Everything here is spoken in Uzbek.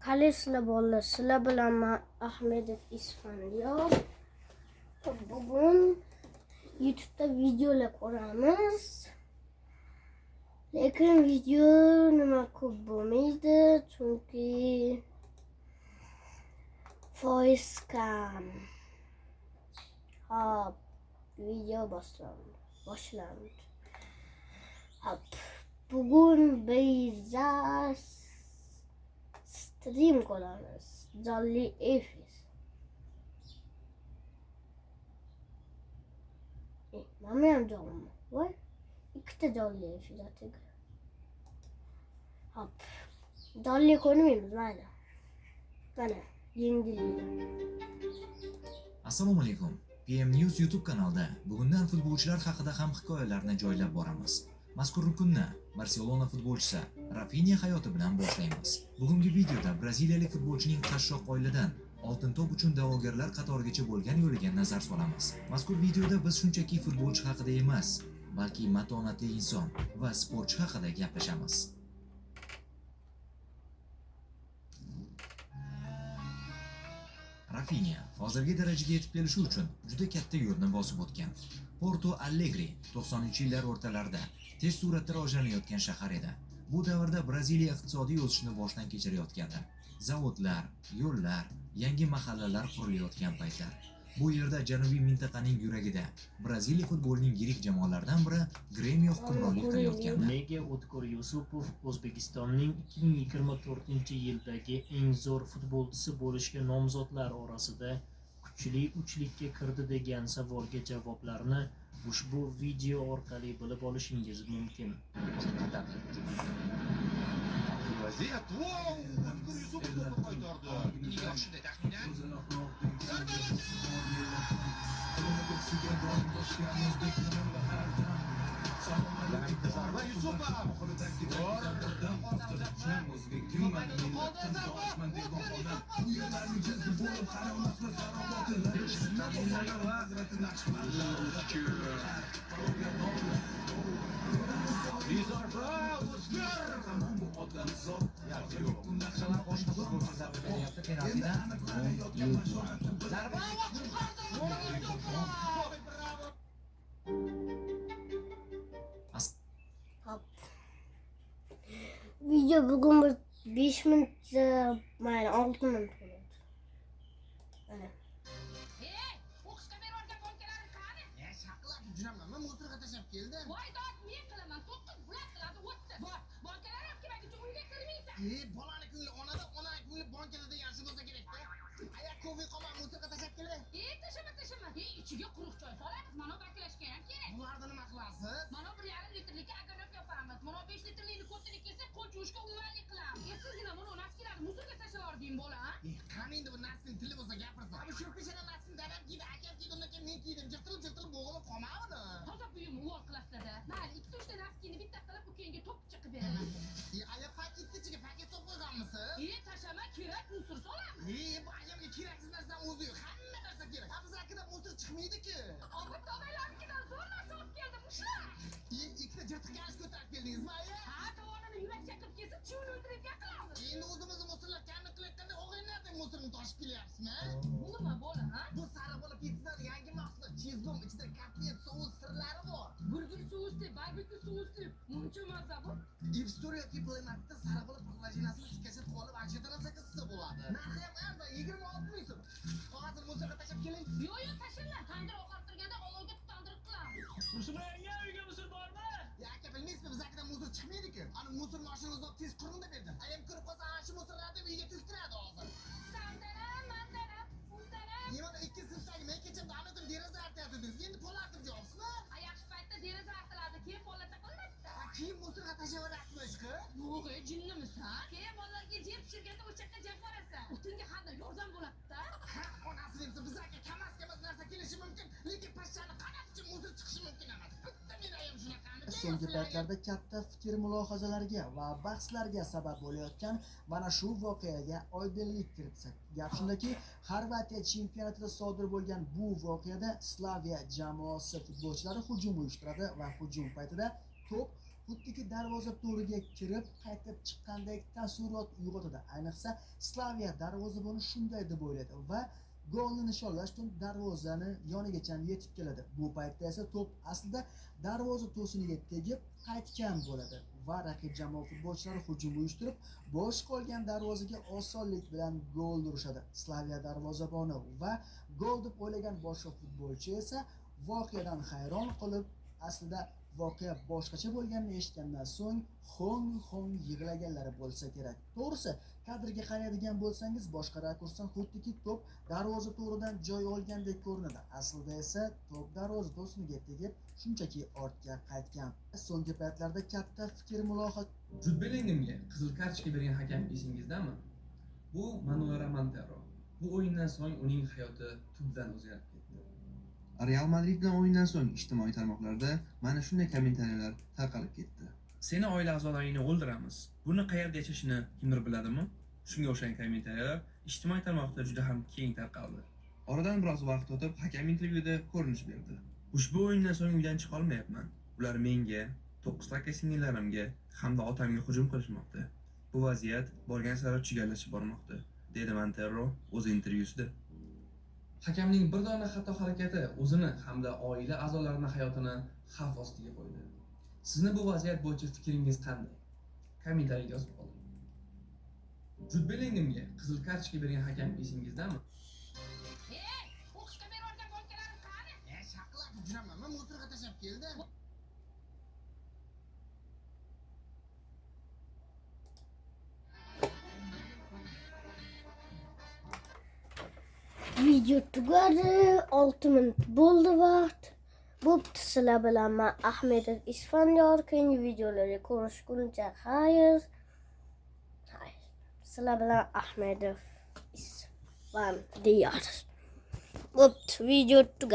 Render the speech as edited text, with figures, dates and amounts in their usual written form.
Qalaysizlar bolalar, sizlar bilan Ahmedov Isfandiyor. Bugun YouTube'da videolar ko'ramiz. Lekin video nima ko'p bo'lmaydi, chunki voice cam. Hop, video boshlandi. Hop, bugun biz stream ko'ramiz. Jonli efir. Mana ham jonli. Voy, ikkita jonli efir atigi. Hop. Jonli ko'rmaymiz, mayli. Mana, yengillik. Assalomu alaykum. PM News YouTube kanalida bugundan futbolchilar haqida ham hikoyalarni joylab boramiz. Mazkur kunni Barselona futbolchisi Rafinha hayoti bilan boshlaymiz. Bugungi videoda braziliyalik futbolchining qashshoq oiladan oltin to'p uchun da'vogarlar qatorigacha bo'lgan yo'liga nazar solamiz. Mazkur videoda biz shunchaki futbolchi haqida emas, balki matonatli inson va sportchi haqida gaplashamiz. Rafinha hozirgi darajaga yetib kelishi uchun juda katta yo'lni bosib o'tgan. Porto Alegre 90-yillar o'rtalarida tez suratda rivojlanayotgan shahar edi. Bu davrda Braziliya iqtisodiy o'sishni boshdan kechirayotgandi. Zavodlar, yo'llar, yangi mahallalar qurilayotgan paytlar. Bu yerda janubiy mintaqaning yuragida Braziliya futbolining yirik jamoalaridan biri Gremio hukmronlik qilayotgandi. Nega O'tkir Yusupov O'zbekistonning 2024-yildagi eng zo'r futbolchisi bo'lishga nomzodlar orasida kuchli uchlikka kirdi degan savolga javoblarni ushbu video orqali bilib olishingiz mumkin. Vaziyat. Wow! O'tkir Yusupov to'pni qaytardi. Nega shunday taxminan? Zarba Yusupov. Hop. Video bugun 5 minut, mayli 6 minut bo'ladi. Mana. O'qishga berorgan bonkalarni qani? Shaqlab junaman. Men mo'stirga tashlab keldim. Voy dod, men qilaman. 9 bulat qiladi, o'tdi. Voy, bonkalar olib kelmaguncha uyga kirmaysan. Bolani ko'ngli onada, ona ko'ngli bonkalada yaxshi bo'lsa kerak-da. Ayak ko'rmay qolma, mo'stirga tashlab keldim. Tashama. Ichiga quruq choy solamiz. Mana baklashga ham kerak. Bularni nima qilasiz? Mana 1,5 litrlikka agarok yapamiz. Mana 5 litrlikni ko'pchilik kelsa, qo'l juvishga umumanlik qilamiz. Sizgina mana naskilarni muzorga tashlab yubording bola, ha? Qani endi bu naskin tili bo'lsa gapirsa. Abi shu peshana naskin dadam kiydi, akam kiydi, undan keyin men kiydim. Jirtilib bo'g'ilib qolmadi. Toza buyum uvol qilasizlar-da. Mayli, 2-3 ta naskini bitta qilib ukangga to'pcha qilib beraman. Aya paket ichiga paket solib qo'yganmisiz? Tashama, kerak, musor solamiz. Bu ayamga keraksiz narsani o'zi yo'q. Hamma narsa kerak. Biz akida mo'stir chiqmaydi-ku. Obid tog'aylarnikidan zo'r narsa olib keldim, ushla. Ikkita jirtiq kalish ko'tarib keldingizmi, aya? Ha, tovonini yurakcha qilib kesib, chuvni o'ldirib qilamiz. Endi o'zimizni mo'stirlar kamlik qilayotganda o'g'aylardan mo'stirni toshib kelyapsizmi? Bu nima bola, ha? Bu sariq bola pitssadan yangi mahsulot chizgum, ichida kotlet, sous sirlari bor. Burger sousli, barbekü sousli, muncha mazza bu. Ipstoria Playmark'da sariq bola paklajinasini iskashib qolib, aksiyada 8 ssa bo'ladi. Narxi ham arzon, 26 ming so'm. Hozir mo'stirga tashlab keling. Yo'q, tashinglar. Tandir oqartirganda olovga tutandirib qilamiz. Musulmonga uyga musor bormi? Aka bilmaysizmi, biz akadan mo'stir chiqmaydi-ku. Ana mo'stir mashinasini tez qurinda berdim. Ayam ko'rib qolsa, ana shu mo'stirlarni uyga to'ktiradi hozir. Sandana, mandana, undana. Yana 2 sinfdagi men kechada anadim deraza artyapsiz. Endi polatib jobsizmi? Yaxshi paytda deraza artiladi, keyin polata qilmasdi. Keyin mo'stirga tashlaverasizmi ishqi? Yo'q, jinnimisan? Keyin bolalarga yer pishirganda o'chakka jab borasan. O'tinga qanday yordam bo'ladi-da? Ha, onasi desa biz aka kamas narsa kelishi mumkin, lekin pashshani qanot uchun mo'stir chiqishi mumkin emas. Bitta men ayam shunaqami? So'nggi paytlarda katta fikr mulohazalarga va bahslarga sabab bo'layotgan mana shu voqeaga oydinlik kiritsak. Gap shundaki, Xorvatiya chempionatida sodir bo'lgan bu voqeada Slavia jamoasi futbolchilari hujum uyushtiradi va hujum paytida to'p xuddiki darvoza to'riga kirib qaytib chiqqandek taassurot uyg'otadi. Ayniqsa Slaviya darvozaboni shunday deb o'yladi va golni nishonlash uchun darvozani yonigacha yetib keladi. Bu paytda esa to'p aslida darvoza to'siniga tegib qaytgan bo'ladi va raqib jamoa futbolchilari hujum uyushtirib, bo'sh qolgan darvozaga osonlik bilan gol urishadi. Slaviya darvozaboni va gol deb o'ylagan boshqa futbolchi esa voqeadan hayron qolib, aslida voqea boshqacha bo'lganini eshitgandan so'ng hong yig'laganlari bo'lsa kerak. To'g'risi, kadrga qaraydigan bo'lsangiz, boshqa rakursdan xuddiki to'p darvoza to'ridan joy olgandek ko'rinadi. Aslida esa to'p darvoza to'siniga tegib, shunchaki ortga qaytgan. So'nggi paytlarda katta fikr mulohaza Jude Bellinghamga qizil kartochka bergan hakam esingizdami? Bu Manuel Montero. Bu o'yindan so'ng uning hayoti tubdan o'zgarib ketdi. Real Madrid bilan o'yindan so'ng ijtimoiy tarmoqlarda mana shunday kommentariyalar tarqalib ketdi. Seni oila a'zolaringni o'ldiramiz. Buni qayerda yashashini kimdir biladimi? Shunga o'xshagan kommentariyalar ijtimoiy tarmoqda juda ham keng tarqaldi. Oradan biroz vaqt o'tib, hakam intervyuda ko'rinish berdi. Ushbu o'yindan so'ng uydan chiqa olmayapman. Ular menga, 9 aka singillarimga hamda otamga hujum qilishmoqda. Bu vaziyat borgan sari chigallashib bormoqda, dedi Montero o'z intervyusida. Hakamning bir dona xato harakati o'zini hamda oila a'zolarining hayotini xavf ostiga qo'ydi. Sizni bu vaziyat bo'yicha fikringiz qanday? Kommentariyga yozib qoling. Jude Bellinghamga qizil kartochka bergan hakam esingizdami? O'qishga berayotgan bo'lkalarim qani? Shaqilab juraman, men musorga tashlab keldim. Video tugadi, 6 minut bo'ldi vaqt. Bo'pti, sizlar bilan men Ahmedov Isfandiyor. Keyingi videolarga ko'rishguncha xayr. Sizlar bilan Ahmedov Isfandiyor. Bo'pti, video tugadi.